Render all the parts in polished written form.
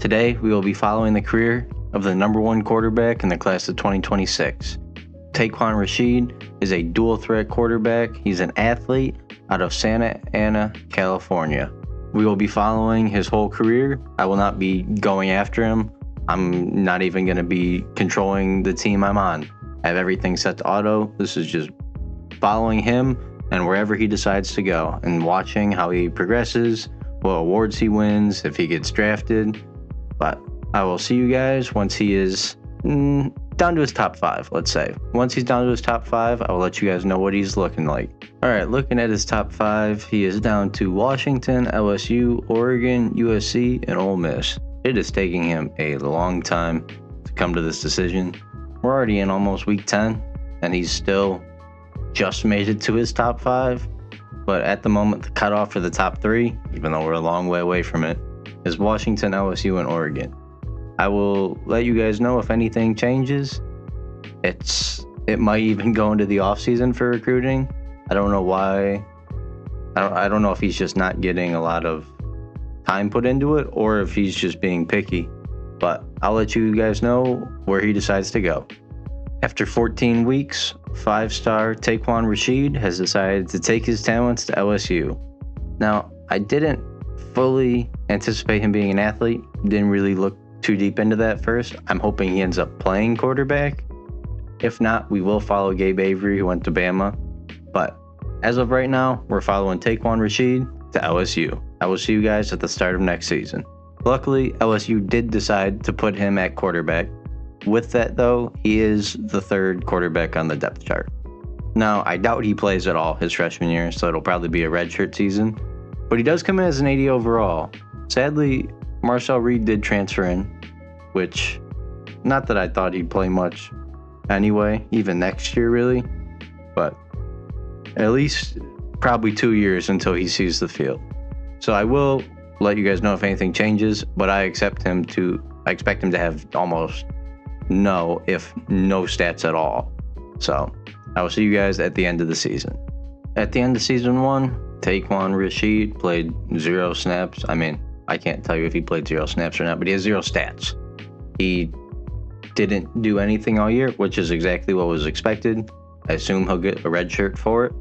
Today, we will be following the career of the number one quarterback in the class of 2026. Taquan Rashid is a dual threat quarterback. He's an athlete out of Santa Ana, California. We will be following his whole career. I will not be going after him. I'm not even going to be controlling the team I'm on. I have everything set to auto. This is just following him and wherever he decides to go and watching how he progresses, what awards he wins, if he gets drafted. But I will see you guys once he is down to his top 5, let's say. Once he's down to his top 5, I will let you guys know what he's looking like. All right, looking at his top 5, he is down to Washington, LSU, Oregon, USC, and Ole Miss. It is taking him a long time to come to this decision. We're already in almost week 10, and he's still just made it to his top 5. But at the moment, the cutoff for the top 3, even though we're a long way away from it, is Washington, LSU, and Oregon. I will let you guys know if anything changes. It might even go into the offseason for recruiting. I don't know why. I don't know if he's just not getting a lot of time put into it or if he's just being picky. But I'll let you guys know where he decides to go. After 14 weeks, 5-star Taquan Rashid has decided to take his talents to LSU. Now, I didn't fully anticipate him being an athlete. Didn't really look too deep into that first. I'm hoping he ends up playing quarterback. If not, we will follow Gabe Avery, who went to Bama. But as of right now, we're following Taquan Rashid to LSU. I will see you guys at the start of next season. Luckily, LSU did decide to put him at quarterback. With that, though, he is the 3rd quarterback on the depth chart. Now, I doubt he plays at all his freshman year, so it'll probably be a redshirt season. But he does come in as an 80 overall. Sadly, Marcel Reed did transfer in, which, not that I thought he'd play much anyway, even next year really, but at least probably 2 years until he sees the field. So I will let you guys know if anything changes, but I expect him to have almost no, if no stats at all. So I will see you guys at the end of the season. At the end of season 1, Taquan Rashid played 0 snaps. I mean, I can't tell you if he played 0 snaps or not, but he has 0 stats. He didn't do anything all year, which is exactly what was expected. I assume he'll get a red shirt for it,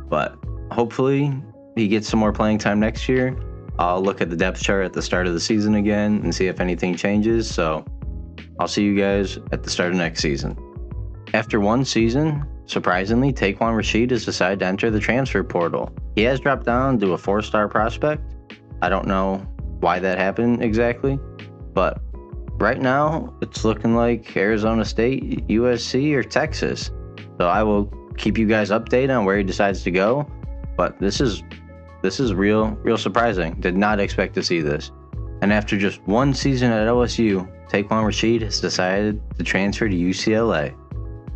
but hopefully he gets some more playing time next year. I'll look at the depth chart at the start of the season again and see if anything changes. So I'll see you guys at the start of next season. After 1 season, surprisingly, Taquan Rashid has decided to enter the transfer portal. He has dropped down to a 4-star prospect. I don't know why that happened exactly, but right now it's looking like Arizona State, USC, or Texas. So I will keep you guys updated on where he decides to go. But this is real surprising. Did not expect to see this. And after just 1 season at LSU, Taquan Rashid has decided to transfer to UCLA.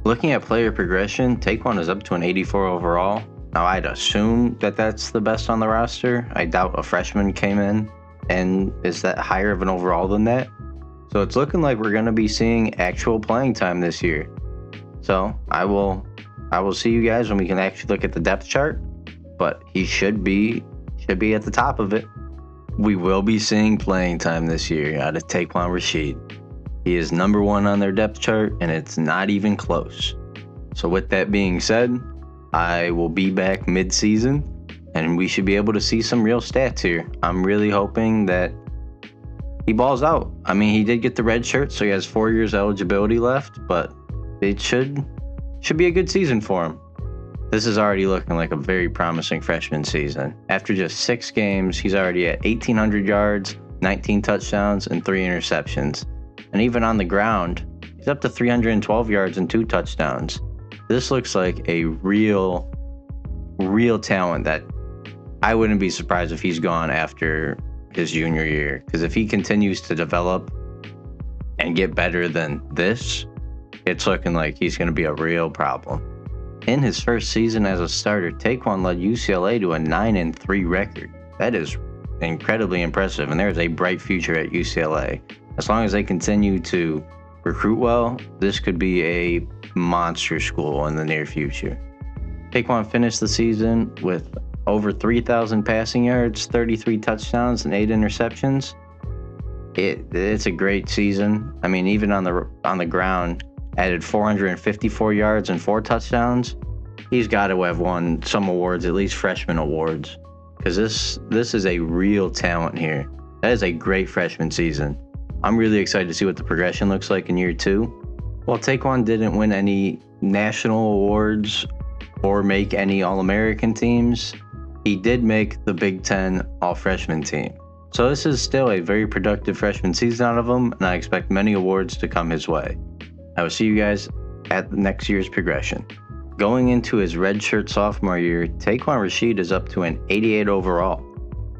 Looking at player progression, Taquan is up to an 84 overall. Now, I'd assume that that's the best on the roster. I doubt a freshman came in and is that higher of an overall than that. So it's looking like we're going to be seeing actual playing time this year. So I will see you guys when we can actually look at the depth chart, but he should be at the top of it. We will be seeing playing time this year out of Taquan Rashid. He is number 1 on their depth chart, and it's not even close. So with that being said, I will be back mid-season, and we should be able to see some real stats here. I'm really hoping that he balls out. I mean, he did get the red shirt, so he has 4 years eligibility left, but it should be a good season for him. This is already looking like a very promising freshman season. After just 6 games, he's already at 1,800 yards, 19 touchdowns, and 3 interceptions. And even on the ground, he's up to 312 yards and 2 touchdowns. This looks like a real talent that I wouldn't be surprised if he's gone after his junior year. Because if he continues to develop and get better than this, it's looking like he's going to be a real problem. In his first season as a starter, Taquan led UCLA to a 9-3 record. That is incredibly impressive, and there's a bright future at UCLA. As long as they continue to recruit well, this could be a monster school in the near future. Taquan finished the season with over 3,000 passing yards, 33 touchdowns, and 8 interceptions. It's a great season. I mean, even on the ground, added 454 yards and 4 touchdowns. He's got to have won some awards, at least freshman awards, because this is a real talent here. That is a great freshman season. I'm really excited to see what the progression looks like in year 2. While Taekwon didn't win any national awards or make any All-American teams, he did make the Big Ten All-Freshman team. So this is still a very productive freshman season out of him, and I expect many awards to come his way. I will see you guys at next year's progression. Going into his redshirt sophomore year, Taekwon Rashid is up to an 88 overall.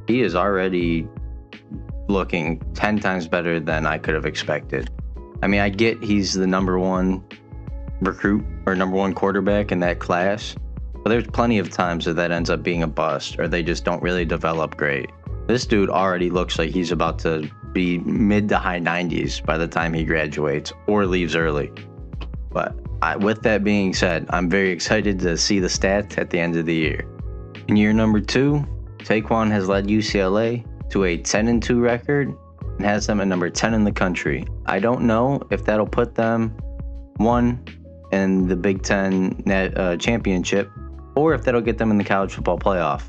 He is already looking 10 times better than I could have expected. I mean, I get he's the number 1 recruit or number 1 quarterback in that class, but there's plenty of times that ends up being a bust or they just don't really develop great. This dude already looks like he's about to be mid to high 90s by the time he graduates or leaves early. But with that being said, I'm very excited to see the stats at the end of the year. In year number 2, Taekwon has led UCLA to a 10-2 record and has them at number 10 in the country. I don't know if that'll put them 1 in the Big Ten championship or if that'll get them in the college football playoff.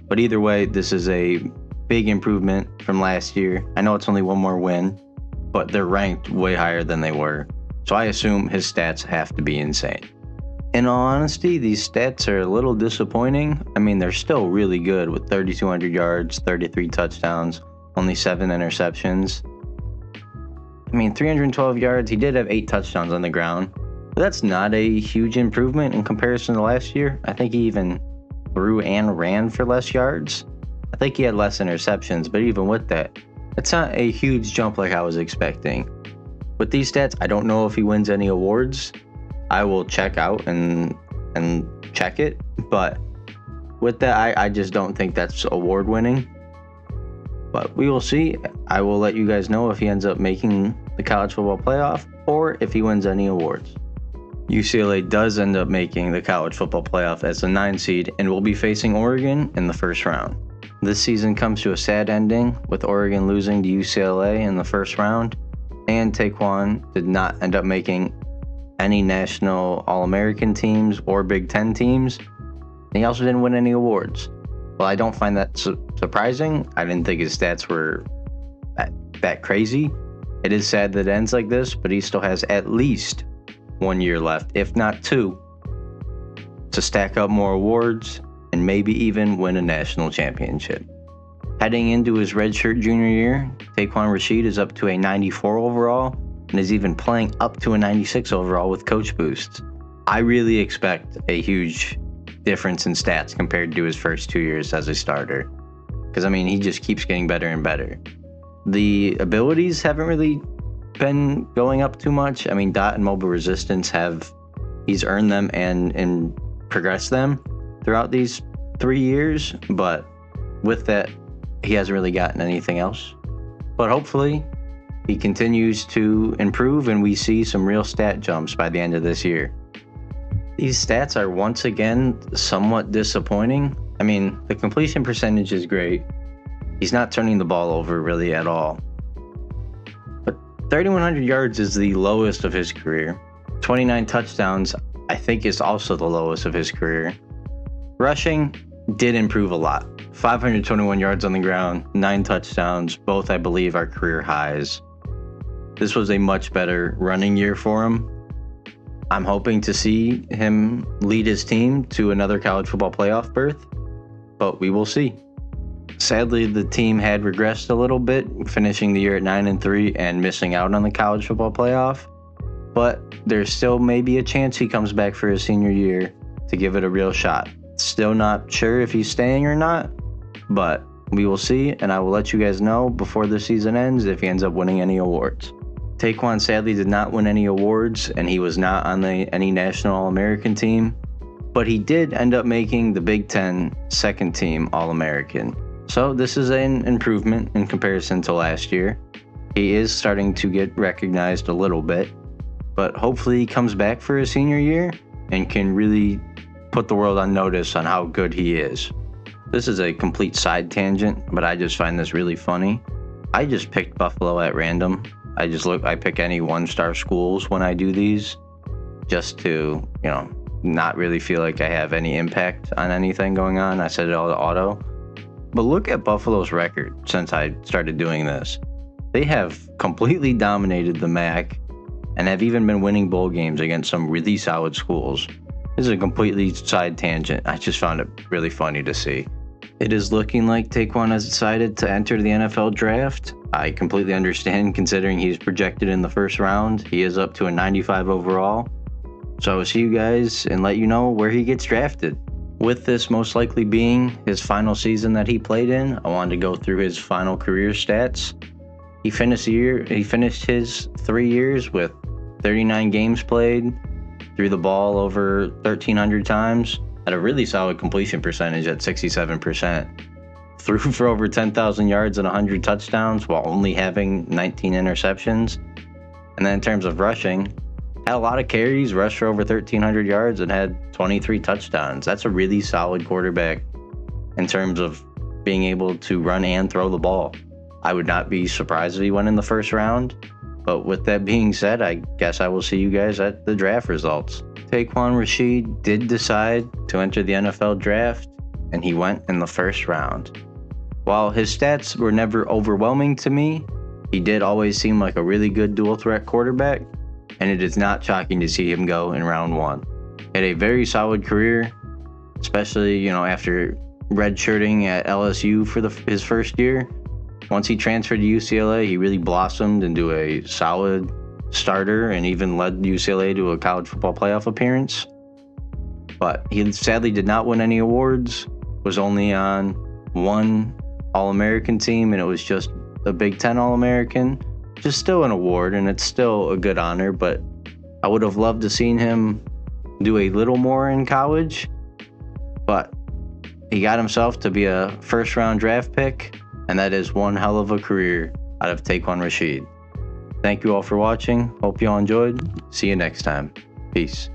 But either way, this is a big improvement from last year. I know it's only 1 more win, but they're ranked way higher than they were. So I assume his stats have to be insane. In all honesty, these stats are a little disappointing. I mean, they're still really good with 3,200 yards, 33 touchdowns, only 7 interceptions. I mean, 312 yards, he did have 8 touchdowns on the ground. But that's not a huge improvement in comparison to last year. I think he even threw and ran for less yards. I think he had less interceptions, but even with that, it's not a huge jump like I was expecting. With these stats, I don't know if he wins any awards. I will check out and check it, but with that, I just don't think that's award winning. But we will see. I will let you guys know if he ends up making the college football playoff or if he wins any awards. UCLA does end up making the college football playoff as a 9 seed and will be facing Oregon in the first round. This season comes to a sad ending with Oregon losing to UCLA in the first round, and Taekwon did not end up making any national All-American teams or Big Ten teams. And he also didn't win any awards. Well, I don't find that surprising. I didn't think his stats were that crazy. It is sad that it ends like this, but he still has at least 1 year left, if not 2, to stack up more awards and maybe even win a national championship. Heading into his redshirt junior year, Taekwon Rashid is up to a 94 overall and is even playing up to a 96 overall with coach boosts. I really expect a huge difference in stats compared to his first 2 years as a starter. Because, I mean, he just keeps getting better and better. The abilities haven't really been going up too much. I mean, dot and mobile resistance he's earned them and progressed them throughout these 3 years. But with that, he hasn't really gotten anything else. But hopefully, he continues to improve and we see some real stat jumps by the end of this year. These stats are once again somewhat disappointing. I mean, the completion percentage is great. He's not turning the ball over really at all. But 3,100 yards is the lowest of his career. 29 touchdowns, I think, is also the lowest of his career. Rushing did improve a lot. 521 yards on the ground, 9 touchdowns, both I believe are career highs. This was a much better running year for him. I'm hoping to see him lead his team to another college football playoff berth, but we will see. Sadly, the team had regressed a little bit, finishing the year at 9-3 and missing out on the college football playoff. But there's still maybe a chance he comes back for his senior year to give it a real shot. Still not sure if he's staying or not, but we will see, and I will let you guys know before the season ends if he ends up winning any awards. Taekwon sadly did not win any awards, and he was not on any national All-American team, but he did end up making the Big Ten second team All-American. So this is an improvement in comparison to last year. He is starting to get recognized a little bit, but hopefully he comes back for his senior year and can really put the world on notice on how good he is. This is a complete side tangent, but I just find this really funny. I just picked Buffalo at random. I pick any 1-star schools when I do these, just to, not really feel like I have any impact on anything going on. I set it all to auto. But look at Buffalo's record since I started doing this. They have completely dominated the MAC and have even been winning bowl games against some really solid schools. This is a completely side tangent. I just found it really funny to see. It is looking like Taekwon has decided to enter the NFL draft. I completely understand considering he's projected in the first round. He is up to a 95 overall. So I will see you guys and let you know where he gets drafted. With this most likely being his final season that he played in, I wanted to go through his final career stats. He finished his 3 years with 39 games played, threw the ball over 1,300 times, had a really solid completion percentage at 67%, threw for over 10,000 yards and 100 touchdowns while only having 19 interceptions. And then in terms of rushing, had a lot of carries, rushed for over 1,300 yards, and had 23 touchdowns. That's a really solid quarterback in terms of being able to run and throw the ball. I would not be surprised if he went in the first round. But with that being said, I guess I will see you guys at the draft results. Taekwon Rashid did decide to enter the NFL draft, and he went in the first round. While his stats were never overwhelming to me, he did always seem like a really good dual threat quarterback, and it is not shocking to see him go in round 1. He had a very solid career, especially, after redshirting at LSU for his first year. Once he transferred to UCLA, he really blossomed into a solid starter and even led UCLA to a college football playoff appearance. But he sadly did not win any awards, was only on one All-American team, and it was just a Big Ten All-American. Just still an award, and it's still a good honor, but I would have loved to seen him do a little more in college. But he got himself to be a first-round draft pick, and that is one hell of a career out of Taekwon Rashid. Thank you all for watching. Hope you all enjoyed. See you next time. Peace.